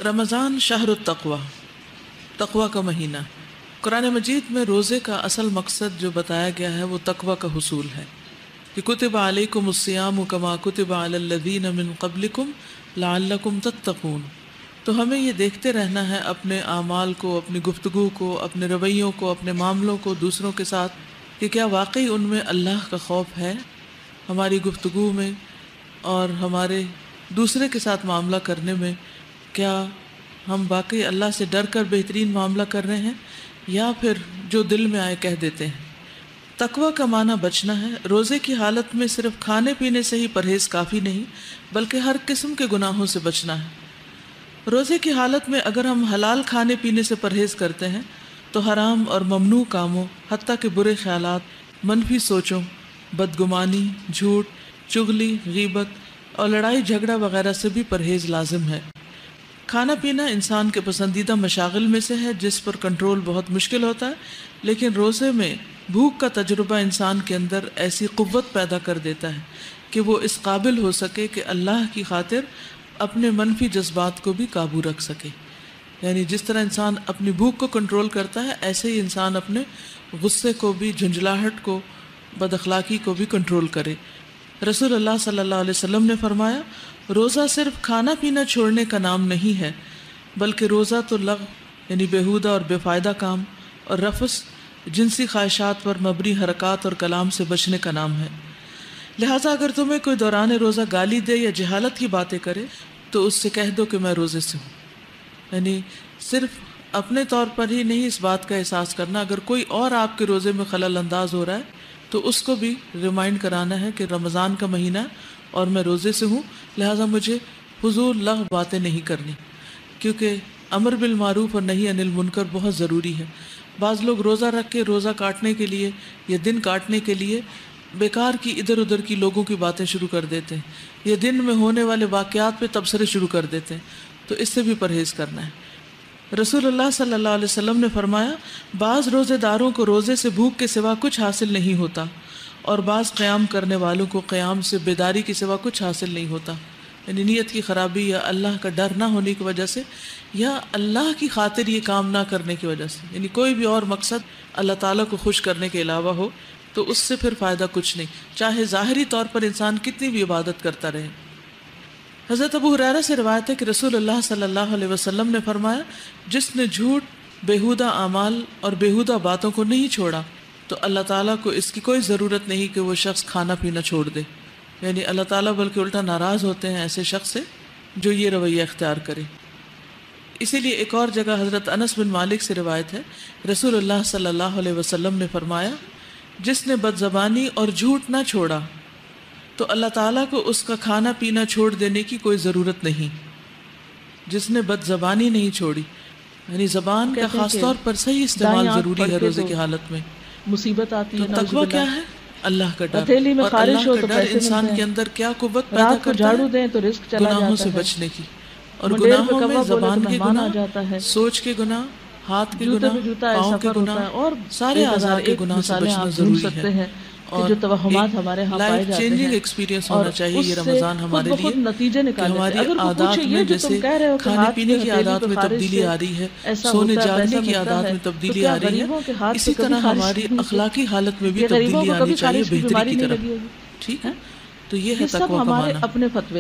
رمضان شہر التقوی، تقوی کا مہینہ۔ قرآن مجید میں روزے کا اصل مقصد جو بتایا گیا ہے وہ تقوی کا حصول ہے کہ کتب علیکم الصیام کما کتب علی الذین من قبلکم لعلکم تتقون۔ تو ہمیں یہ دیکھتے رہنا ہے اپنے اعمال کو، اپنی گفتگو کو، اپنے رویوں کو، اپنے معاملوں کو دوسروں کے ساتھ کہ کیا واقعی ان میں اللہ کا خوف ہے ہماری گفتگو میں اور ہمارے دوسرے کے ساتھ معاملہ کرنے میں، کیا ہم واقعی اللہ سے ڈر کر بہترین معاملہ کر رہے ہیں یا پھر جو دل میں آئے کہہ دیتے ہیں۔ تقوی کا معنی بچنا ہے۔ روزے کی حالت میں صرف کھانے پینے سے ہی پرہیز کافی نہیں بلکہ ہر قسم کے گناہوں سے بچنا ہے۔ روزے کی حالت میں اگر ہم حلال کھانے پینے سے پرہیز کرتے ہیں تو حرام اور ممنوع کاموں، حتیٰ کہ برے خیالات، منفی سوچوں، بدگمانی، جھوٹ، چغلی، غیبت اور لڑائی جھگڑا وغیرہ سے بھی پرہیز لازم ہے۔ کھانا پینا انسان کے پسندیدہ مشاغل میں سے ہے جس پر کنٹرول بہت مشکل ہوتا ہے، لیکن روزے میں بھوک کا تجربہ انسان کے اندر ایسی قوت پیدا کر دیتا ہے کہ وہ اس قابل ہو سکے کہ اللہ کی خاطر اپنے منفی جذبات کو بھی قابو رکھ سکے۔ یعنی جس طرح انسان اپنی بھوک کو کنٹرول کرتا ہے، ایسے ہی انسان اپنے غصے کو بھی، جھنجھلاہٹ کو، بد اخلاقی کو بھی کنٹرول کرے۔ رسول اللہ صلی اللہ علیہ وسلم نے فرمایا، روزہ صرف کھانا پینا چھوڑنے کا نام نہیں ہے بلکہ روزہ تو لغو یعنی بیہودہ اور بے فائدہ کام اور رفث جنسی خواہشات پر مبنی حرکات اور کلام سے بچنے کا نام ہے۔ لہٰذا اگر تمہیں کوئی دوران روزہ گالی دے یا جہالت کی باتیں کرے تو اس سے کہہ دو کہ میں روزے سے ہوں۔ یعنی صرف اپنے طور پر ہی نہیں اس بات کا احساس کرنا، اگر کوئی اور آپ کے روزے میں خلل انداز ہو رہا ہے تو اس کو بھی ریمائنڈ کرانا ہے کہ رمضان کا مہینہ اور میں روزے سے ہوں، لہٰذا مجھے فضول لغو باتیں نہیں کرنی، کیونکہ امر بالمعروف اور نہی عن المنکر بہت ضروری ہے۔ بعض لوگ روزہ رکھ کے روزہ کاٹنے کے لیے یا دن کاٹنے کے لیے بیکار کی ادھر ادھر کی لوگوں کی باتیں شروع کر دیتے ہیں یا دن میں ہونے والے واقعات پہ تبصرے شروع کر دیتے ہیں، تو اس سے بھی پرہیز کرنا ہے۔ رسول اللہ صلی اللہ علیہ وسلم نے فرمایا، بعض روزے داروں کو روزے سے بھوک کے سوا کچھ حاصل نہیں ہوتا اور بعض قیام کرنے والوں کو قیام سے بیداری کے سوا کچھ حاصل نہیں ہوتا۔ یعنی نیت کی خرابی یا اللہ کا ڈر نہ ہونے کی وجہ سے یا اللہ کی خاطر یہ کام نہ کرنے کی وجہ سے، یعنی کوئی بھی اور مقصد اللہ تعالیٰ کو خوش کرنے کے علاوہ ہو تو اس سے پھر فائدہ کچھ نہیں، چاہے ظاہری طور پر انسان کتنی بھی عبادت کرتا رہے۔ حضرت ابو ہریرہ سے روایت ہے کہ رسول اللہ صلی اللہ علیہ وسلم نے فرمایا، جس نے جھوٹ، بیہودہ اعمال اور بیہودہ باتوں کو نہیں چھوڑا تو اللہ تعالیٰ کو اس کی کوئی ضرورت نہیں کہ وہ شخص کھانا پینا چھوڑ دے۔ یعنی اللہ تعالیٰ بلکہ الٹا ناراض ہوتے ہیں ایسے شخص سے جو یہ رویہ اختیار کرے۔ اسی لیے ایک اور جگہ حضرت انس بن مالک سے روایت ہے، رسول اللہ صلی اللہ علیہ وسلم نے فرمایا، جس نے بد زبانی اور جھوٹ نہ چھوڑا تو اللہ تعالیٰ کو اس کا کھانا پینا چھوڑ دینے کی کوئی ضرورت نہیں۔ جس نے بد زبانی نہیں چھوڑی، یعنی زبان کا خاص طور پر صحیح استعمال ضروری ہے روزے کی حالت میں۔ مصیبت آتی ہے۔ تو تقویٰ کیا ہے؟ اللہ کا ڈر، ہتھیلی میں اور خارش اللہ ہو کا تو ڈر پیسے انسان ملتے کے ہیں، اندر کیا قوت پیدا رات کو کرتا جھاڑو ہے؟ دیں تو رزق چلا گناہوں جاتا سے ہے، بچنے کی، اور منڈیر پہ گناہوں میں کوا بولے زبان تو کے مہمان آ گناہ، جاتا ہے، سوچ کے گناہ، ہاتھ کے جوتے گناہ، پہ جوتا ہے، پاؤں کے سفر ہوتا ہے، گناہ، اور سارے ایک اعضاء ہزار کے ایک گناہ سے مثالیں بچنا آپ ڈھونڈ ضروری ہے۔ سکتے ہیں کہ اور جو توہمات ایک ہمارے ہاں پائے لائف جاتے چینجنگ ہیں، ایکسپیرینس اور ہونا چاہیے اس یہ سے رمضان خود ہمارے لیے بخود نتیجے کہ نکالے تھے۔ ہماری اگر وہ عادات پوچھے میں یہ جو جیسے تم کہہ رہے ہو کہ کھانے ہاتھ پینے پہ کی ہتھیلی عادات پہ میں خارش تبدیلی سے آ رہی ہے، ایسا سونے ہوتا ہے، جاگنے پیسہ کی ملتا عادات ہے، میں تو تبدیلی کیا آ رہی ہے، غریبوں کے ہاتھ اسی پہ کبھی طرح خارش ہماری نہیں ہوتی؟ اخلاقی حالت میں بھی کہ غریبوں تبدیلی کو آنی کبھی چاہیے خارش کی بہتری بیماری کی نہیں طرف۔ لگی ہوگی؟ ٹھیک ہے، تو یہ ہے یہ سب تقویٰ کا ہمارے معنی۔ اپنے فتوے